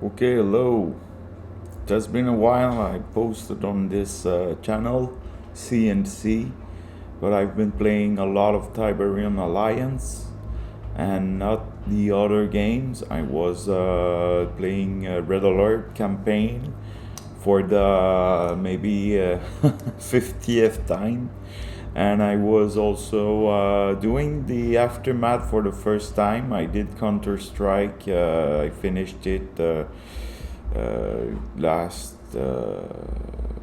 Okay, hello. It's been a while. I posted on this channel, CNC, but I've been playing a lot of Tiberium Alliance and not the other games. I was playing Red Alert campaign for the maybe 50th time, and I was also doing the aftermath for the first time. I did Counter Strike. I finished it last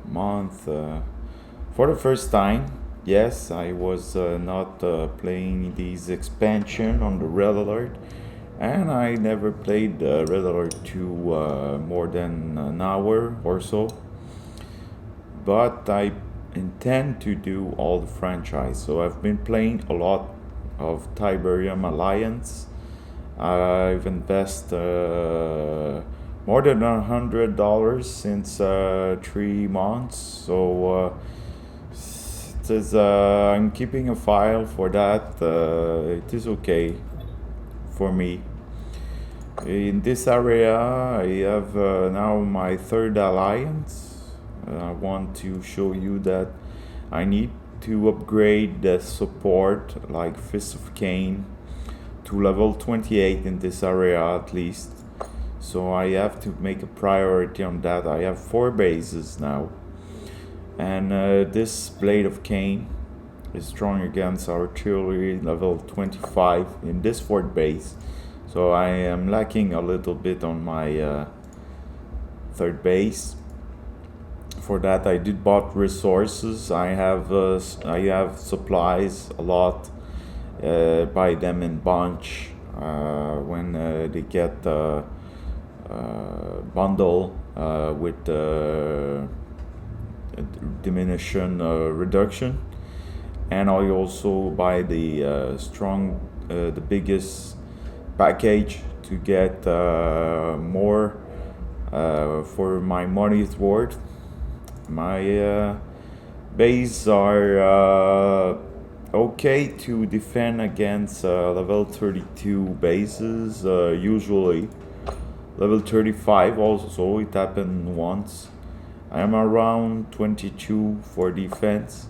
month for the first time. Yes, I was not playing these expansion on the Red Alert, and I never played Red Alert 2 more than an hour or so. But I intend to do all the franchise, so I've been playing a lot of Tiberium Alliance. I've invested more than $100 since 3 months. So I'm keeping a file for that. It is okay for me. In this area, I have now my third alliance. I want to show you that I need to upgrade the support like Fist of Cain to level 28 in this area at least. So I have to make a priority on that. I have 4 bases now. And this Blade of Cain is strong against artillery level 25 in this 4th base. So I am lacking a little bit on my 3rd base. For that I did bought resources. I have supplies a lot. Buy them in bunch when they get bundle with diminution reduction, and I also buy the the biggest package to get more for my money's worth. My base are okay to defend against level 32 bases, usually level 35 also. It happened once. I am around 22 for defense.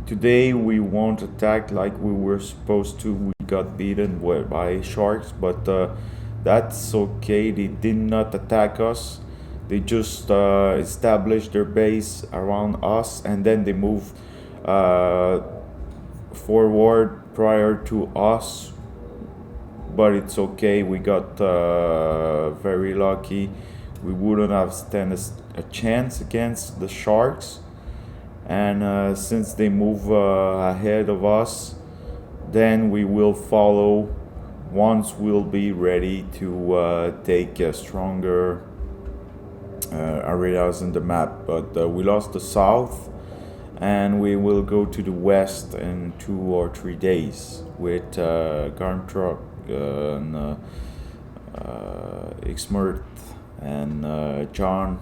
Today we won't attack like we were supposed to. We got beaten by sharks, but that's okay. They did not attack us. They just established their base around us, and then they moved forward prior to us. But it's okay. We got very lucky. We wouldn't have stand a chance against the sharks, and since they move ahead of us, then we will follow once we'll be ready to take stronger areas in the map. But we lost the south, and we will go to the west in 2 or 3 days with Garntruck and Xmert and John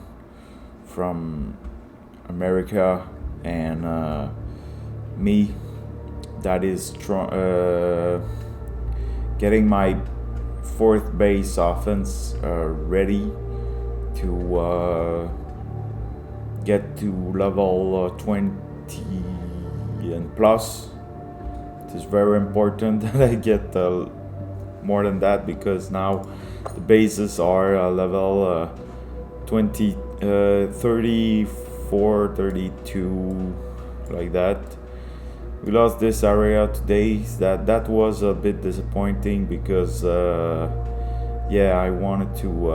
from America, and me. That is getting my 4th base offense ready to get to level 20 and plus. It is very important that I get more than that, because now the bases are level 20, 34, 32, like that. We lost this area today. That was a bit disappointing, because yeah, I wanted to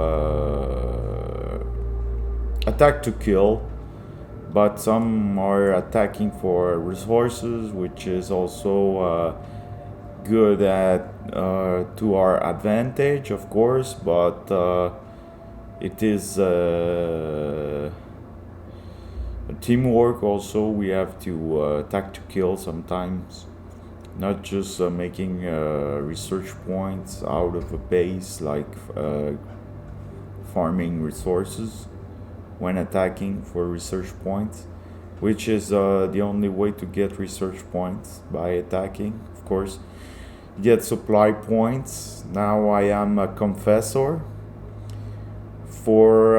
attack to kill, but some are attacking for resources, which is also good at to our advantage, of course, but it is teamwork also. We have to attack to kill sometimes, not just making research points out of a base, like farming resources when attacking for research points, which is the only way to get research points, by attacking, of course. Get supply points. Now I am a confessor. for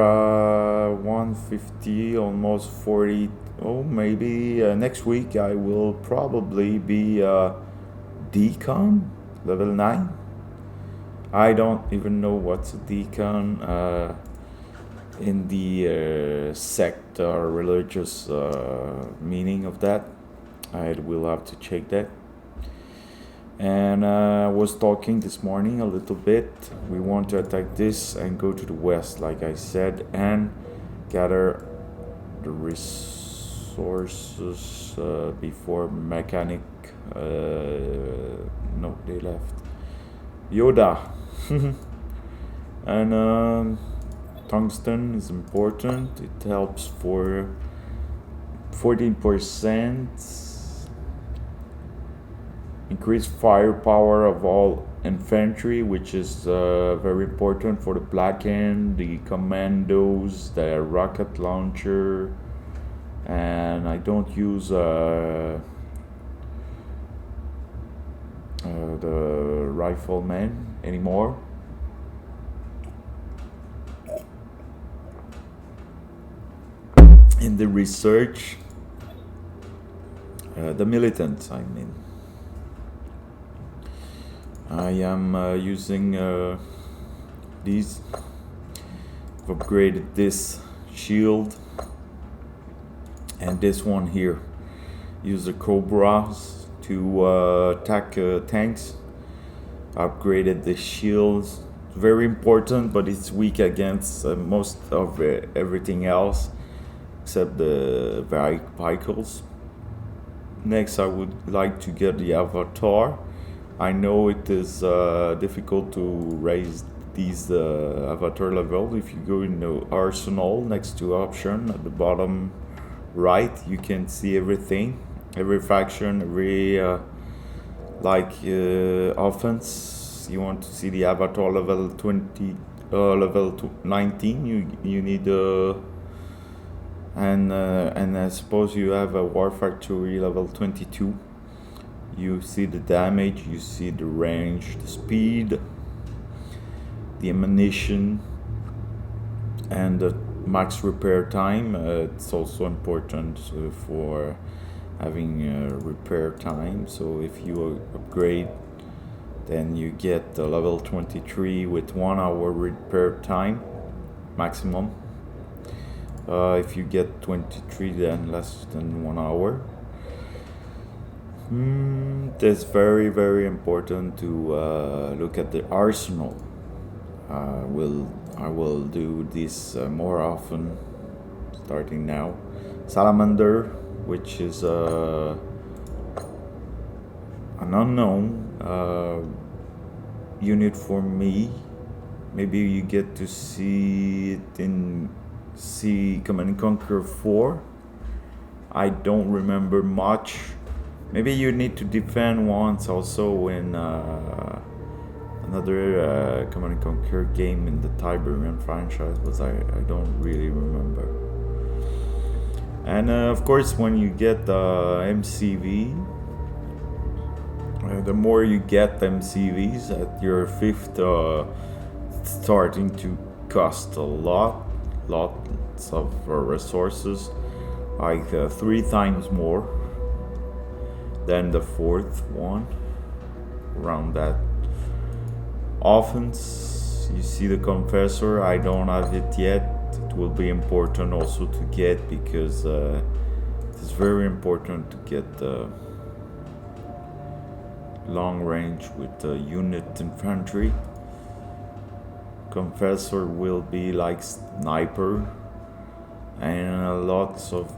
150, almost 40. Oh, maybe next week I will probably be decon level 9. I don't even know what's a decon in the sect or religious meaning of that. I will have to check that. And I was talking this morning a little bit. We want to attack this and go to the west, like I said, and gather the resources before mechanic. No, they left. Yoda. And tungsten is important. It helps for 14%. Increased firepower of all infantry, which is very important for the Black Hand, the commandos, the rocket launcher, and I don't use the rifleman anymore. In the research, the militants, I mean. I am using these. I've upgraded this shield and this one here. Use the Cobras to attack tanks. Upgraded the shields. Very important, but it's weak against most of everything else except the vehicles. Next, I would like to get the avatar. I know it is difficult to raise these avatar level. If you go in the arsenal next to option at the bottom right, you can see everything, every faction, every offense. You want to see the avatar level 20, level 19. You need and I suppose you have a war factory level 22. You see the damage, you see the range, the speed, the ammunition, and the max repair time. It's also important for having repair time. So if you upgrade, then you get level 23 with 1 hour repair time maximum. If you get 23, then less than 1 hour. It's very, very important to look at the arsenal. I will do this more often, starting now. Salamander, which is an unknown unit for me. Maybe you get to see it in Command & Conquer 4. I don't remember much. Maybe you need to defend once also in another Command & Conquer game in the Tiberium franchise, but I don't really remember. And of course, when you get MCV, the more you get MCVs at your 5th, it's starting to cost a lots of resources, like 3 times more than the 4th one, around that. Offense, you see the Confessor. I don't have it yet. It will be important also to get, because it's very important to get long range with unit infantry. Confessor will be like sniper, and lots of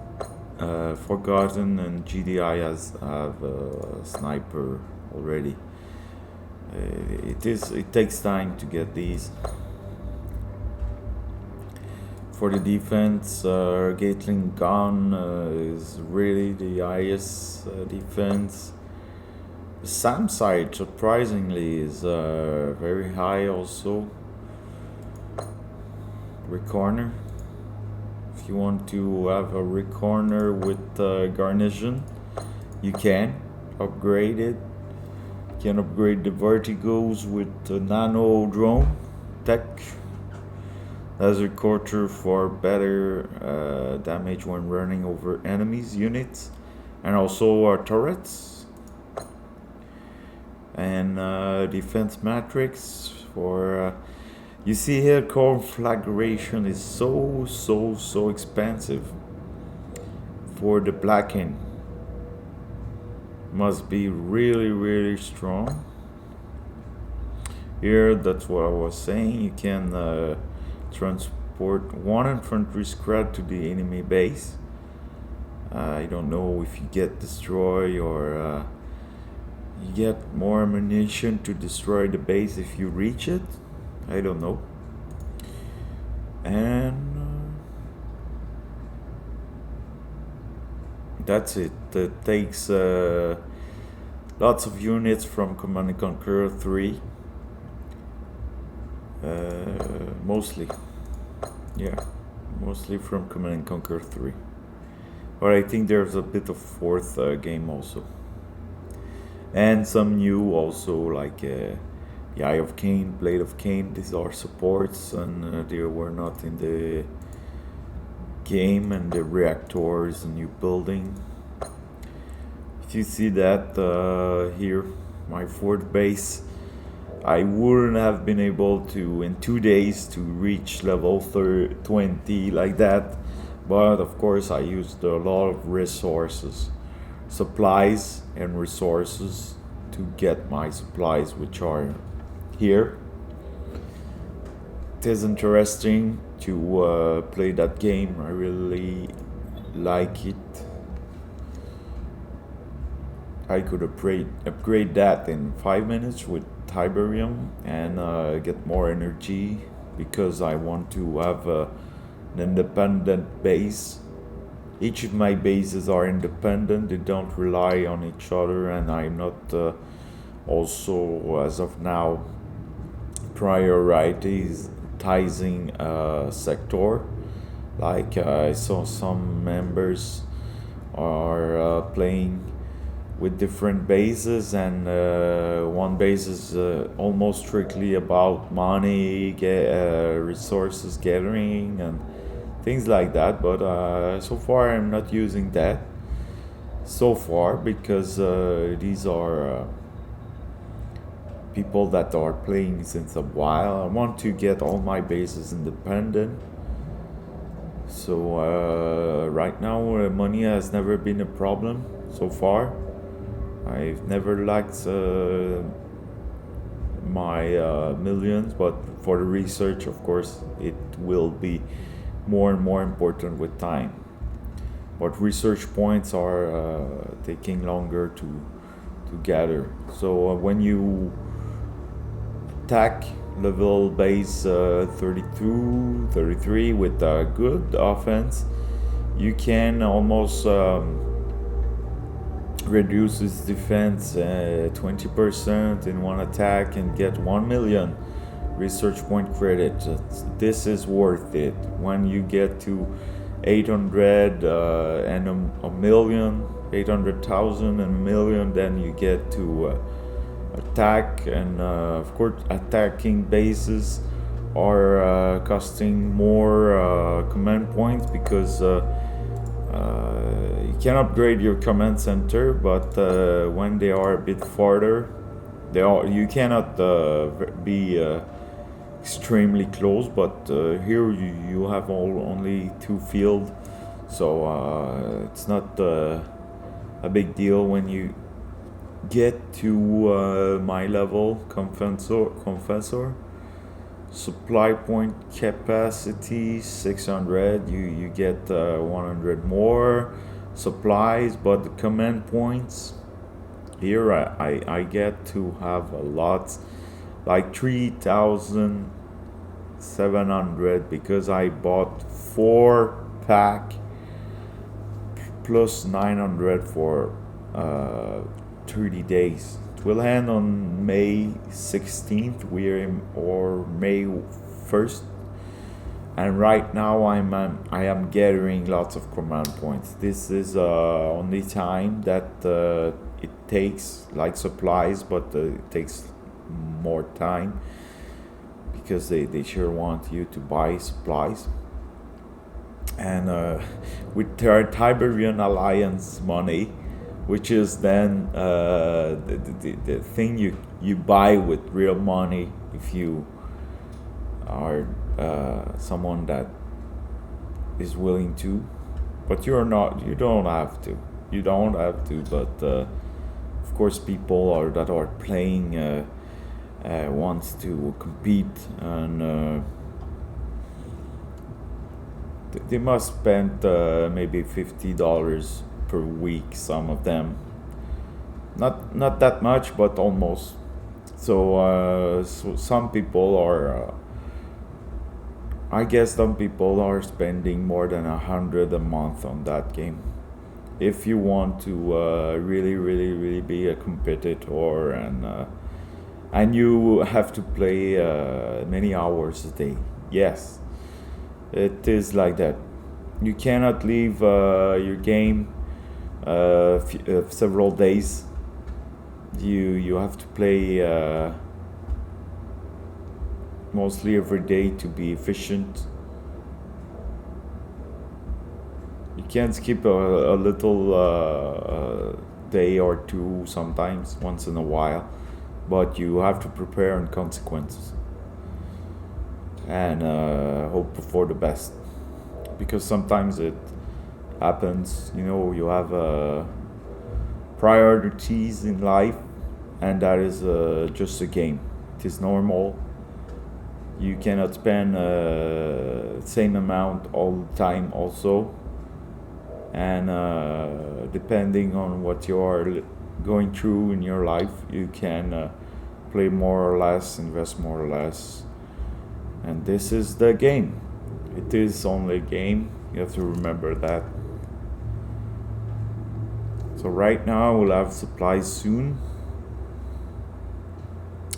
Forgotten and GDI have sniper already. It takes time to get these. For the defense, Gatling gun is really the highest defense. The SAM side, surprisingly, is very high also. Recorner. If you want to have a recorner with garnison, you can upgrade it. You can upgrade the vertigos with the nano drone tech. Laser cutter for better damage when running over enemies units, and also turrets. And defense matrix for you see here conflagration is so expensive for the blacking. Must be really strong. Here, that's what I was saying. You can transport one infantry squad to the enemy base. I don't know if you get destroyed or you get more ammunition to destroy the base if you reach it. I don't know. And that's it. It takes lots of units from Command and Conquer 3. Mostly. Yeah, mostly from Command and Conquer 3. But I think there's a bit of fourth game also. And some new also, like the Eye of Cain, Blade of Cain. These are supports, and they were not in the game. And the reactor is a new building. If you see that here, my fourth base, I wouldn't have been able to in 2 days to reach level 20 like that. But of course, I used a lot of resources, supplies and resources to get my supplies, which are here. It is interesting to play that game. I really like it. I could upgrade that in 5 minutes with Tiberium and get more energy because I want to have an independent base. Each of my bases are independent, they don't rely on each other, and I'm not also, as of now, prioritizing a sector. Like I saw some members are playing with different bases, and one base is almost strictly about money, resources gathering, and things like that. But so far, I'm not using that. So far, because these are people that are playing since a while. I want to get all my bases independent. So right now, money has never been a problem so far. I've never lacked my millions, but for the research, of course, it will be more and more important with time. But research points are taking longer to gather. So when you attack level base 32, 33 with a good offense, you can almost reduce its defense 20% in one attack and get 1 million research point credit. This is worth it. When you get to 800 and a million, 800,000 and a million, then you get to attack, and of course attacking bases are costing more command points because you can upgrade your command center, but when they are a bit farther, you cannot be extremely close. But here you have only 2 field, so it's not a big deal when you get to my level. Confessor supply point capacity 600, you get 100 more supplies, but the command points here I get to have a lot, like 3,700, because I bought 4 pack plus 900 for 30 days. It will end on May 16th, or May 1st, and right now I am gathering lots of command points. This is only time that it takes, like supplies, but it takes more time because they sure want you to buy supplies. And with their Tiberium Alliance money, which is then the thing you buy with real money if you are someone that is willing to, but you don't have to. You don't have to, but of course people that are playing wants to compete, and they must spend maybe $50 per week. Some of them, not that much, but almost. So some people are. I guess some people are spending more than 100 a month on that game. If you want to really be a competitor, and you have to play many hours a day. Yes, it is like that. You cannot leave your game several days. You have to play mostly every day to be efficient. You can skip a little day or two sometimes, once in a while, but you have to prepare on consequences and hope for the best, because sometimes it happens. You have priorities in life, and that is just a game. It is normal. You cannot spend same amount all the time also, and depending on what you are going through in your life, you can play more or less, invest more or less, and this is the game. It is only a game. You have to remember that. So right now we'll have supplies soon,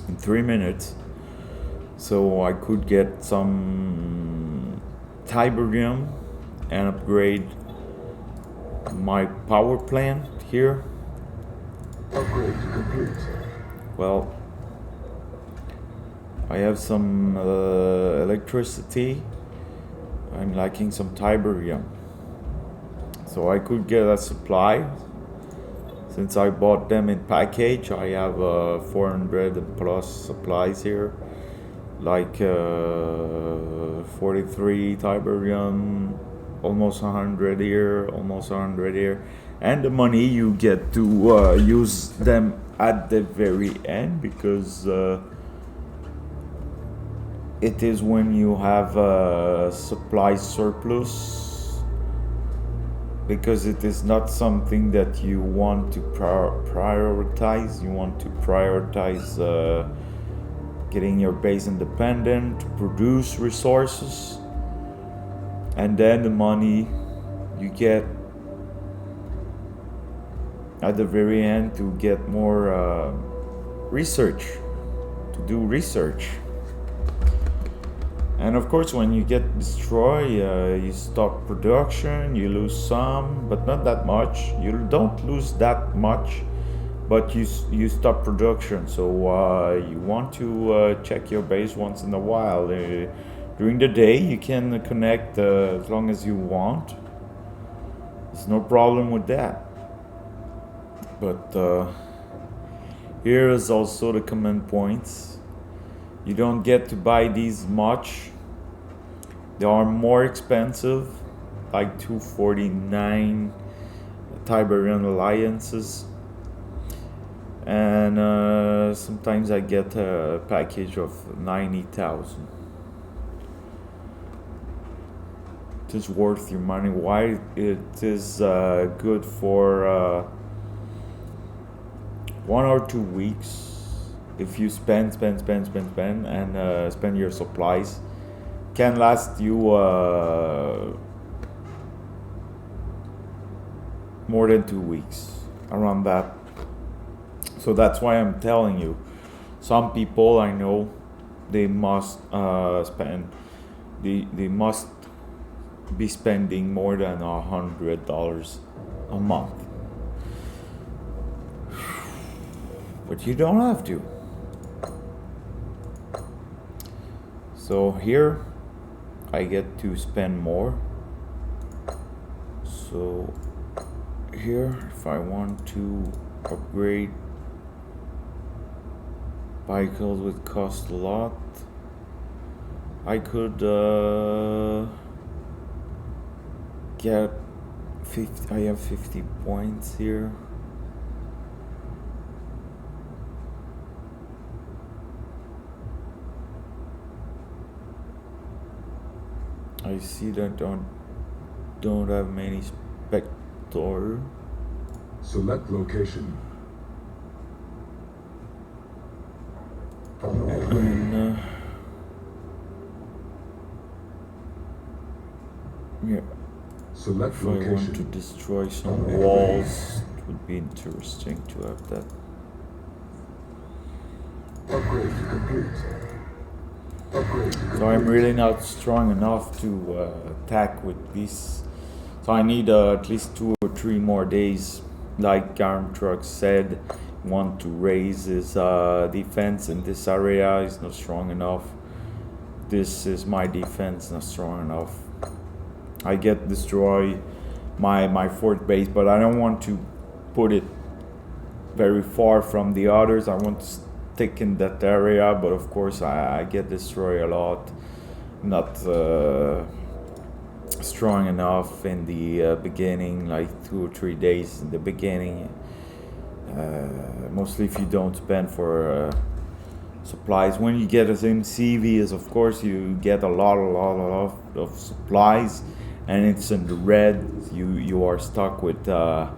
in 3 minutes. So I could get some Tiberium and upgrade my power plant here. Upgrade complete. Well, I have some electricity. I'm lacking some Tiberium. So I could get a supply. Since I bought them in package, I have 400 plus supplies here. Like 43 Tiberium, almost 100 here, almost 100 here. And the money you get to use them at the very end, because it is when you have a supply surplus, because it is not something that you want to prioritize. You want to prioritize getting your base independent, to produce resources, and then the money you get at the very end to get more research, to do research. And of course, when you get destroyed, you stop production, you lose some, but not that much. You don't lose that much, but you stop production. So you want to check your base once in a while. During the day, you can connect as long as you want. There's no problem with that. But here is also the command points. You don't get to buy these much. They are more expensive, like 249 Tiberium Alliances. And sometimes I get a package of 90,000. It is worth your money. Why? It is good for 1 or 2 weeks. If you spend and spend your supplies, can last you more than 2 weeks, around that. So that's why I'm telling you. Some people I know, they must spend, they must be spending more than $100 a month. But you don't have to. So here I get to spend more. So here, if I want to upgrade vehicles which cost a lot, I could get 50. I have 50 points here. I see that don't have many spectators. Select location. And yeah, Select if I want to location. destroy some walls, it would be interesting to have that. Upgrade complete. Upgrade complete. So I'm really not strong enough to attack with this. So I need at least 2 or 3 more days. Like Arm Truck said, want to raise his defense in this area. Is not strong enough. This is my defense, not strong enough. I get destroy my fort base, but I don't want to put it very far from the others. I want to stick in that area, but of course I get destroyed a lot. Not strong enough in the beginning, like 2 or 3 days in the beginning. Mostly if you don't spend for supplies. When you get as MCV is of course you get a lot of supplies, and it's in the red. You are stuck with your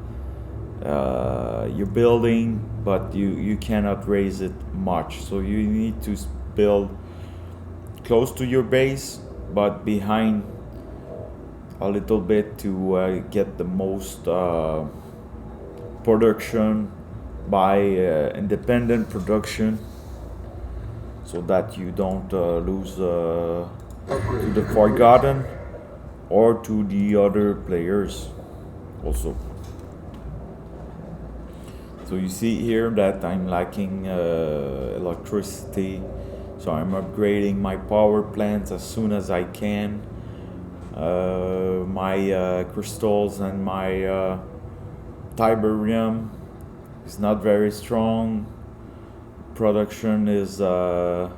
building, but you cannot raise it much. So you need to build close to your base, but behind a little bit to get the most production by independent production, so that you don't lose to the Forgotten or to the other players also. So you see here that I'm lacking electricity, so I'm upgrading my power plants as soon as I can. My crystals and my Tiberium is not very strong. Production is not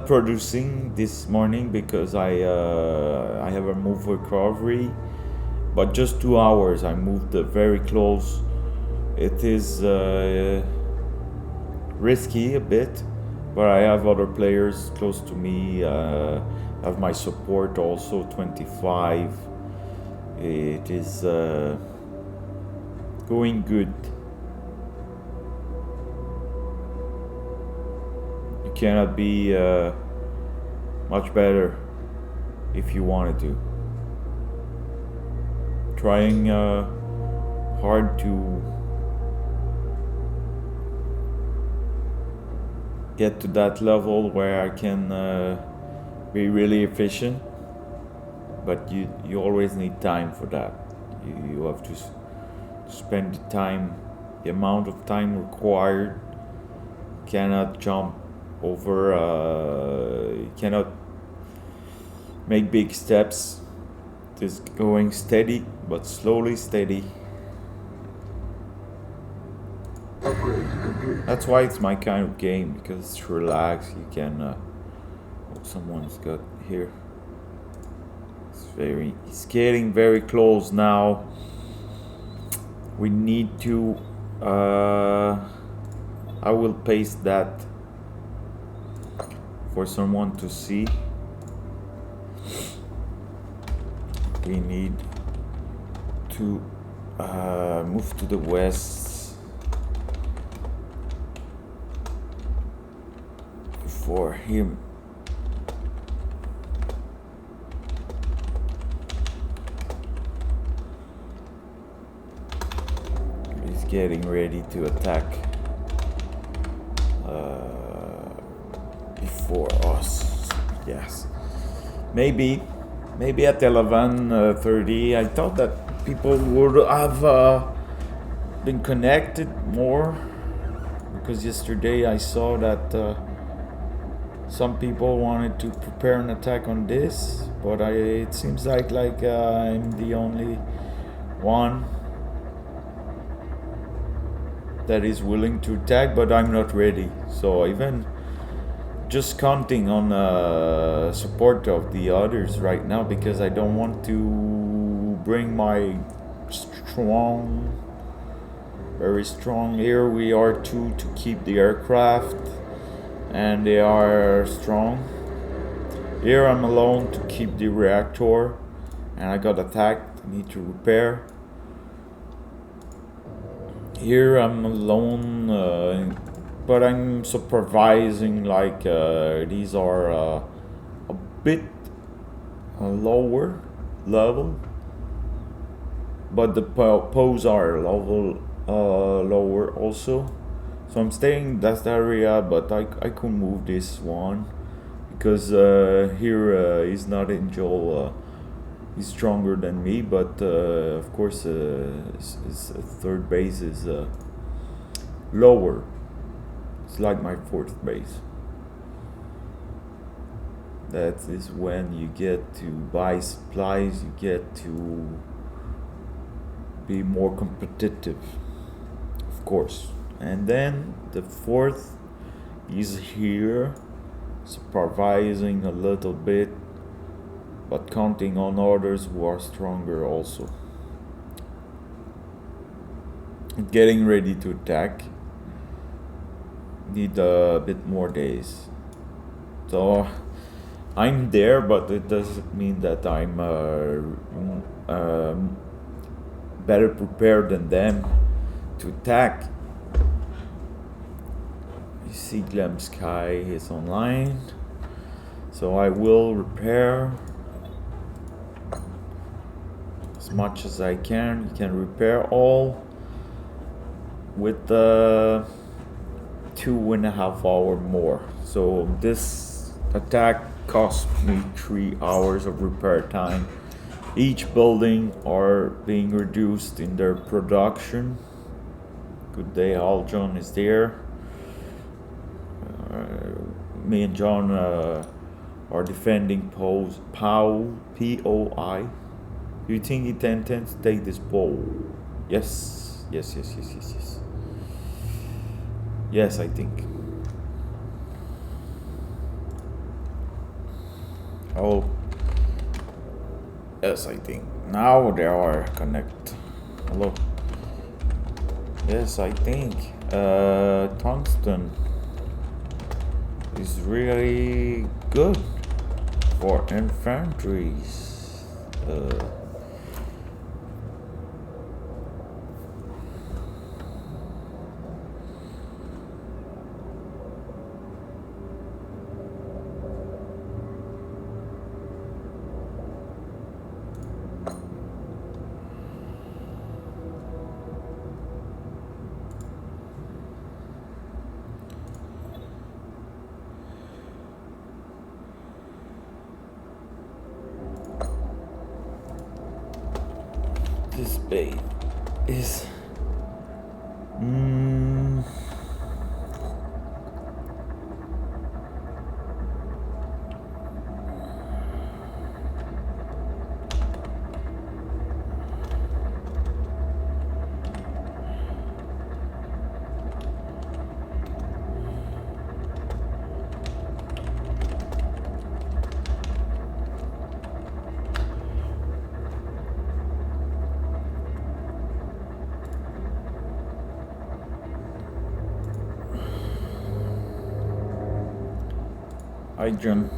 producing this morning because I have a move recovery, but just 2 hours. I moved very close. It is risky a bit, but I have other players close to me. Have my support also 25. It is going good. You cannot be much better if you wanted to. Trying hard to get to that level where I can be really efficient, but you always need time for that. You have to spend the time, the amount of time required. You cannot jump over, you cannot make big steps. Just going steady, but slowly steady. That's why it's my kind of game, because it's relaxed. You can oh, someone's got here. It's getting very close now. We need to I will paste that for someone to see. We need to move to the west for him. He's getting ready to attack before us. Yes, maybe at 11:30. I thought that people would have been connected more, because yesterday I saw that Some people wanted to prepare an attack on this, but it seems like I'm the only one that is willing to attack, but I'm not ready. So even just counting on support of the others right now, because I don't want to bring my very strong. Here we are two to keep the aircraft, and they are strong. Here I'm alone to keep the reactor, and I got attacked. I need to repair. Here I'm alone, but I'm supervising. These are a bit lower level, but the pose are level lower also. So I'm staying in that area, but I could move this one because here is not Angel. He's stronger than me, but of course his third base is lower. It's like my fourth base. That is when you get to buy supplies, you get to be more competitive, of course. And then the fourth is here, supervising a little bit, but counting on others who are stronger also. Getting ready to attack. Need a bit more days. So I'm there, but it doesn't mean that I'm better prepared than them to attack. You see Glam Sky is online, so I will repair as much as I can. You can repair all with 2.5 hours more. So this attack cost me 3 hours of repair time. Each building are being reduced in their production. Good day, all. John is there. Me and John are defending POI. P-O-I. Do you think he intends to take this pole? Yes. Yes, I think. Oh. Yes, I think. Now they are connect. Hello. Yes, I think. Tungsten is really good for infantries. This bay is Hi, John.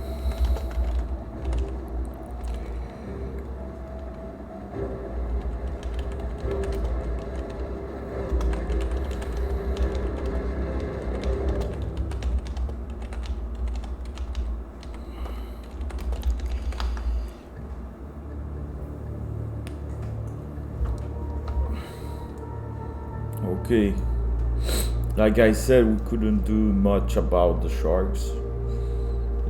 Okay. Like I said, we couldn't do much about the sharks.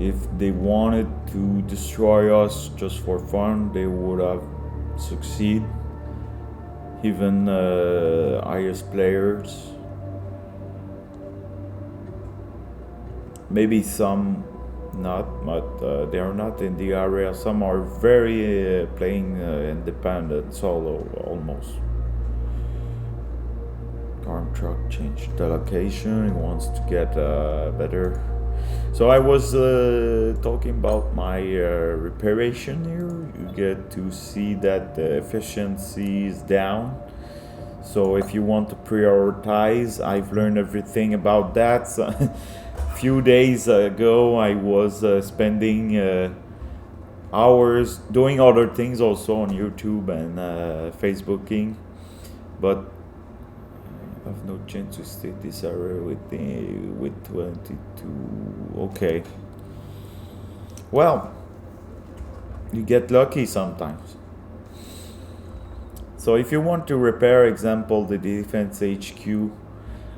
If they wanted to destroy us just for fun, they would have succeeded. Even highest players. Maybe some not, but they are not in the area. Some are very playing independent, solo almost. Arm truck changed the location. He wants to get better. So I was talking about my reparation here. You get to see that the efficiency is down. So if you want to prioritize, I've learned everything about that. So a few days ago, I was spending hours doing other things also on YouTube and Facebooking, but I have no chance to stay this area with 22. Okay. Well, you get lucky sometimes. So if you want to repair, example, the defense HQ,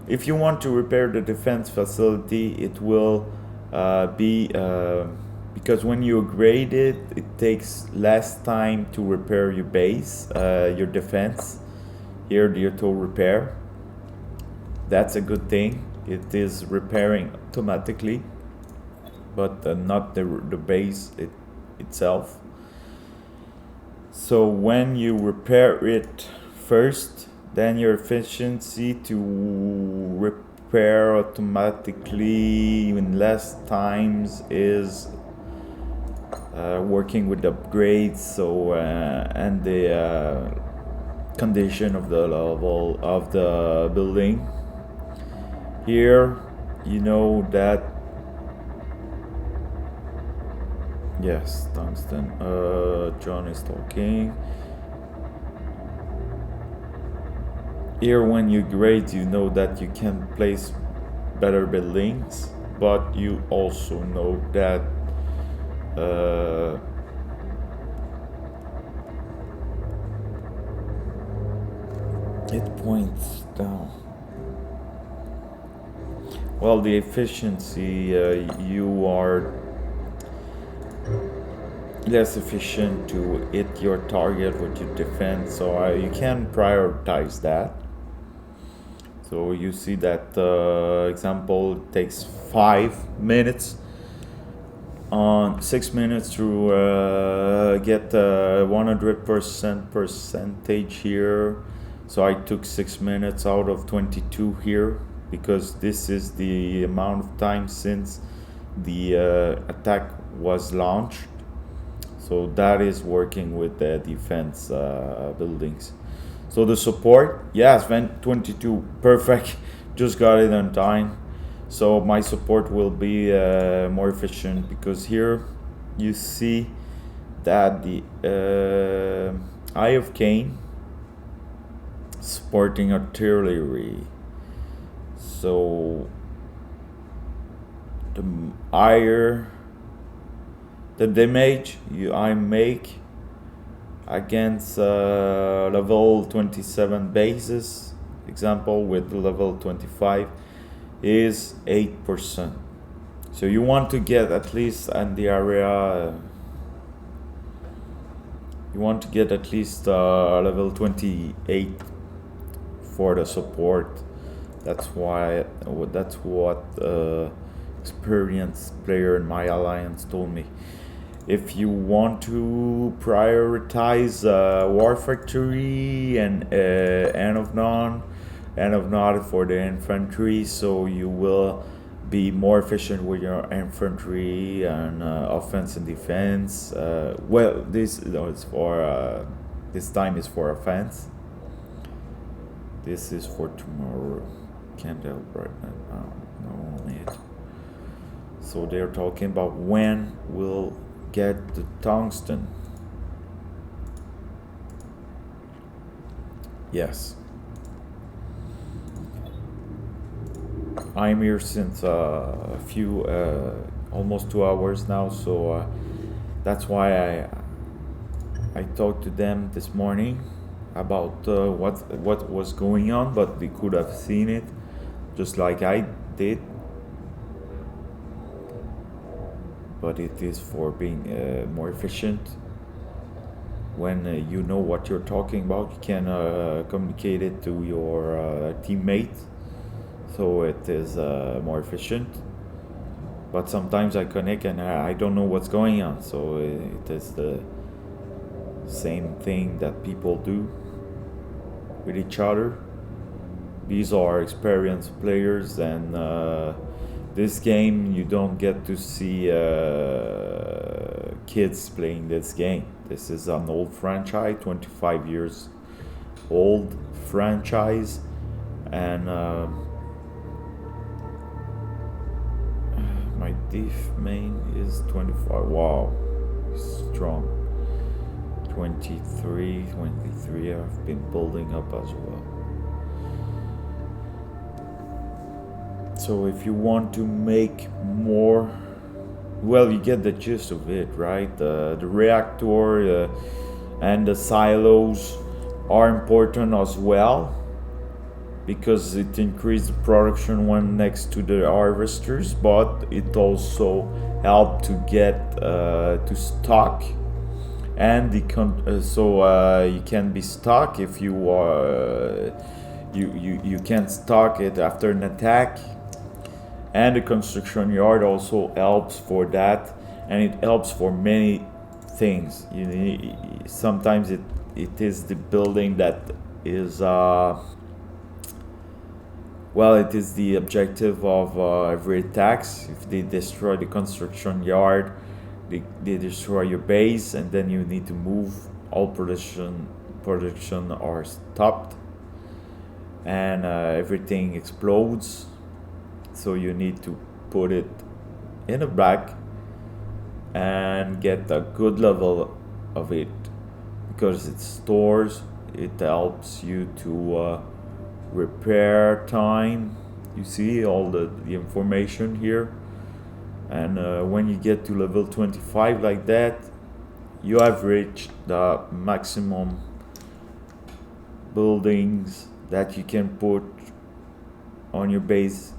if you want to repair the defense facility, it will be because when you upgrade it, it takes less time to repair your base, your defense. Here, the auto repair. That's a good thing. It is repairing automatically, but not the base itself. So when you repair it first, then your efficiency to repair automatically in less times is working with the upgrades. So and the condition of the level of the building. Here, you know that. Yes, tungsten. John is talking. Here, when you grade, you know that you can place better buildings, but you also know that it points down. Well, the efficiency, you are less efficient to hit your target with your defense, so you can prioritize that. So you see that example takes 5 minutes on 6 minutes to get 100% percentage here. So I took 6 minutes out of 22 here, because this is the amount of time since the attack was launched. So that is working with the defense buildings. So the support, yes, 22, perfect. Just got it on time. So my support will be more efficient, because here you see that the Eye of Cain supporting artillery. So the higher the damage I make against level 27 bases, example with level 25, is 8%. So you want to get at least in the area, you want to get at least level 28 for the support. That's why, that's what experienced player in my alliance told me. If you want to prioritize War Factory and End of Nod for the infantry, so you will be more efficient with your infantry and offense and defense. Well, this is for this time is for offense. This is for tomorrow. Can't help right now. No need. So they're talking about when we'll get the tungsten. Yes. I'm here since a few, almost 2 hours now, so that's why I talked to them this morning about what was going on, but they could have seen it just like I did. But it is for being more efficient. When you know what you're talking about, you can communicate it to your teammate, so it is more efficient. but sometimes I connect and I don't know what's going on. So it is the same thing that people do with each other. These are experienced players, and this game you don't get to see kids playing this game. This is an old franchise, 25 years old franchise, and my diff main is 25. Wow, strong. 23 I've been building up as well. So if you want to make more, well, you get the gist of it, right? The reactor and the silos are important as well, because it increased the production one next to the harvesters, but it also helped to get to stock, and you can be stuck if you you can stock it after an attack, and the construction yard also helps for that, and it helps for many things. Sometimes it is the building that is well, it is the objective of every attacks. If they destroy the construction yard, they destroy your base, and then you need to move. All production are stopped, and everything explodes. So you need to put it in a bag and get a good level of it, because it stores. It helps you to repair time. You see all the information here. And when you get to level 25 like that, you have reached the maximum buildings that you can put on your base.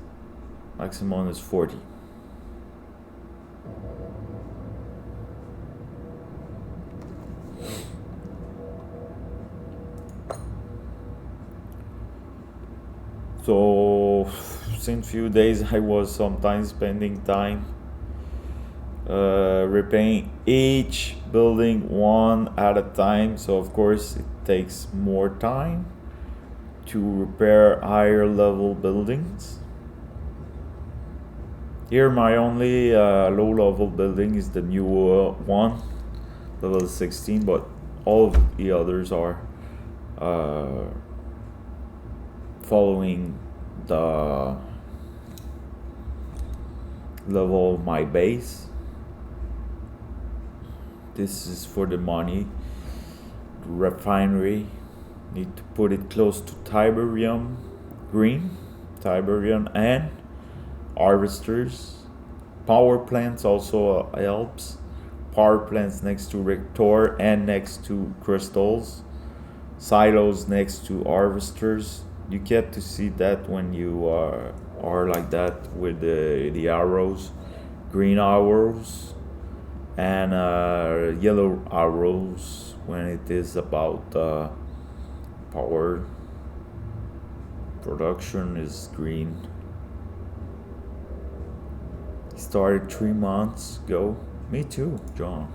Maximum is 40. So since few days I was sometimes spending time repairing each building one at a time. So of course it takes more time to repair higher level buildings. Here my only low level building is the new one, level 16, but all of the others are following the level of my base. This is for the money. The refinery, need to put it close to Tiberium and harvesters. Power plants also helps. Power plants next to reactor and next to crystals. Silos next to harvesters. You get to see that when you are like that with the arrows, green arrows and yellow arrows when it is about power production is green. Started 3 months ago. Me too, John.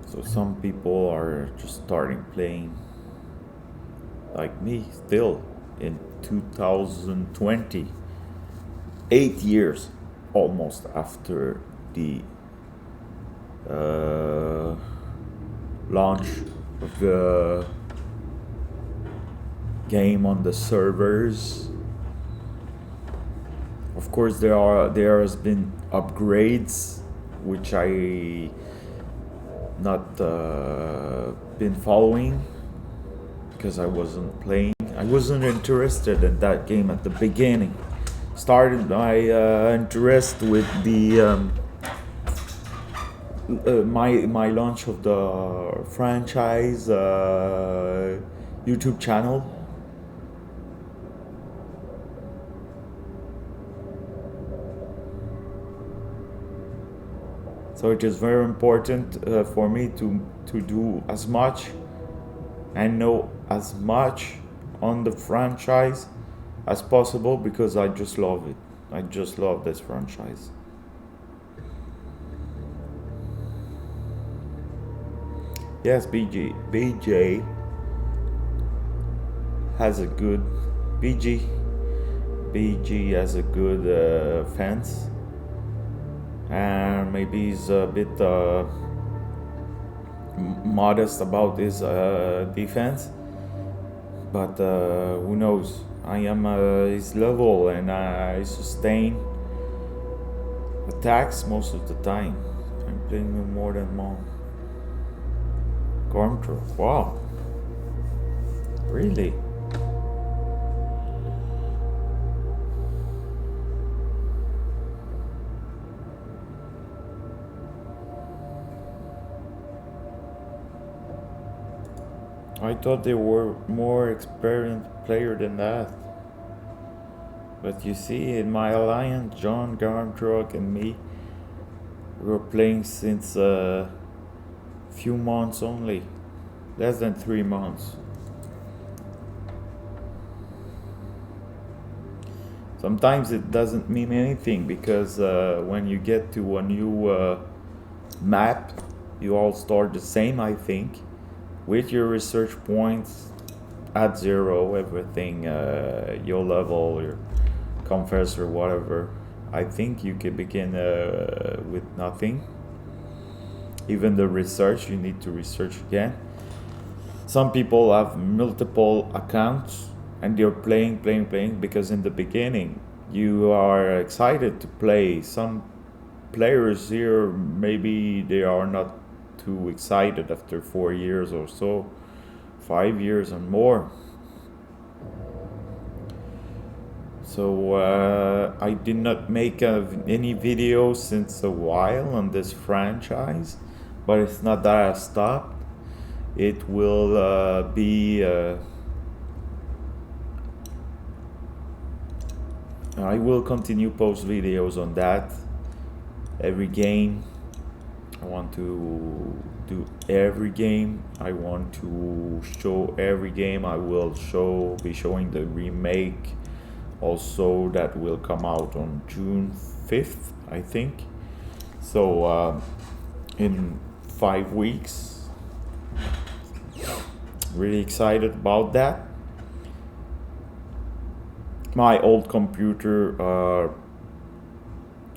So some people are just starting playing like me still in 2020, 8 years almost after the launch of the game on the servers. Of course there has been upgrades which I not been following because I wasn't playing. I wasn't interested in that game at the beginning. Started my interest with the my launch of the franchise YouTube channel. So it is very important for me to do as much and know as much on the franchise as possible because I just love it. I just love this franchise. Yes, BJ has a good BG BG has a good fence, and maybe he's a bit modest about his defense, but who knows? I am his level and I sustain attacks most of the time. I'm playing more than more. Control. Wow. Really? I thought they were more experienced player than that. But you see, in my alliance, John Garmdrock and me, we were playing since a few months only, less than 3 months. Sometimes it doesn't mean anything because when you get to a new map, you all start the same, I think, with your research points at zero, everything, your level, your confess or whatever. I think you can begin with nothing. Even the research, you need to research again. Some people have multiple accounts and they're playing because in the beginning you are excited to play. Some players here, maybe they are not too excited after 4 years or so, 5 years and more. So I did not make any videos since a while on this franchise, but it's not that I stopped. It will be I will continue post videos on that every game. I want to do every game. I want to show every game. I will be showing the remake also, that will come out on June 5th, I think. So in 5 weeks. Really excited about that. My old computer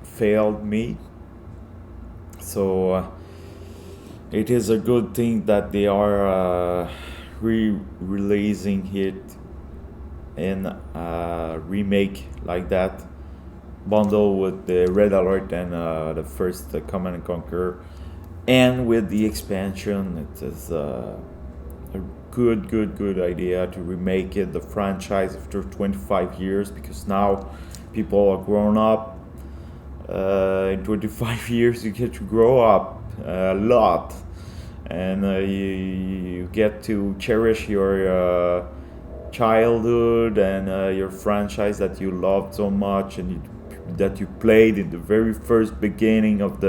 failed me, so it is a good thing that they are re-releasing it in a remake like that, bundle with the Red Alert and the first Command and Conquer, and with the expansion. It is a good idea to remake it, the franchise, after 25 years, because now people are grown up. In 25 years you get to grow up a lot, and you get to cherish your childhood and your franchise that you loved so much and that you played in the very first beginning of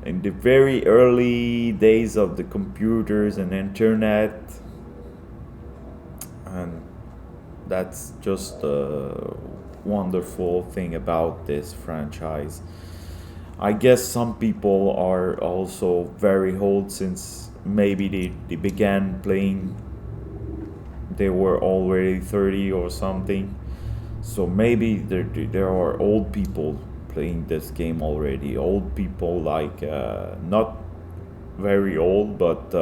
in the very early days of the computers and internet. And that's just a wonderful thing about this franchise. I guess some people are also very old, since maybe they began playing, they were already 30 or something. So maybe there are old people playing this game already. Old people, like not very old, but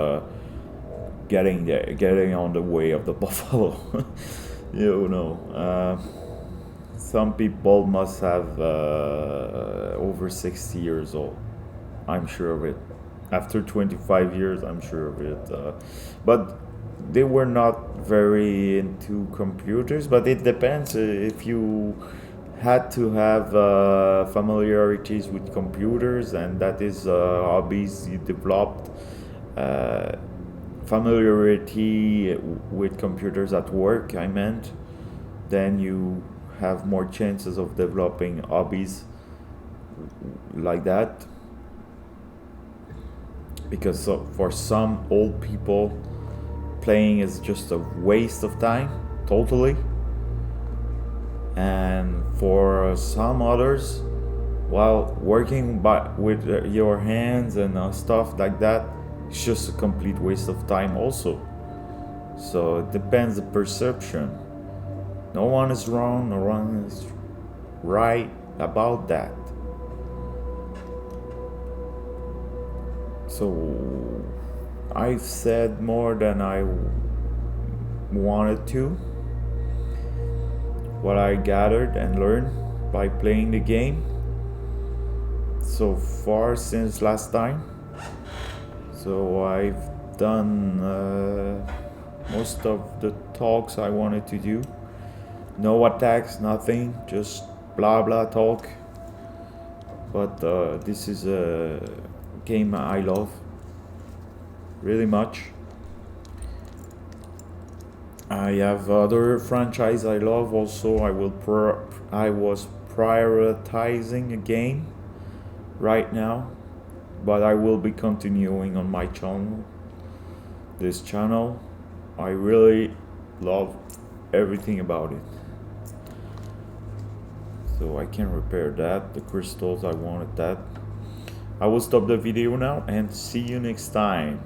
getting there, getting on the way of the buffalo. You know, some people must have over 60 years old. I'm sure of it. After 25 years, I'm sure of it. But they were not very into computers, but it depends. If you had to have familiarities with computers, and that is hobbies you developed, uh, familiarity with computers at work, I meant, then you have more chances of developing hobbies like that. Because for some old people, playing is just a waste of time, totally. And for some others, while working with your hands and stuff like that, it's just a complete waste of time also. So it depends the perception. No one is wrong, no one is right about that. So I've said more than I wanted to. What I gathered and learned by playing the game so far since last time. So I've done most of the talks I wanted to do. No attacks, nothing, just blah blah talk. But this is a game I love really much. I have other franchise I love also. I was prioritizing a game right now, but I will be continuing on my channel. This channel, I really love everything about it. So I can repair that. The crystals, I wanted that. I will stop the video now and see you next time.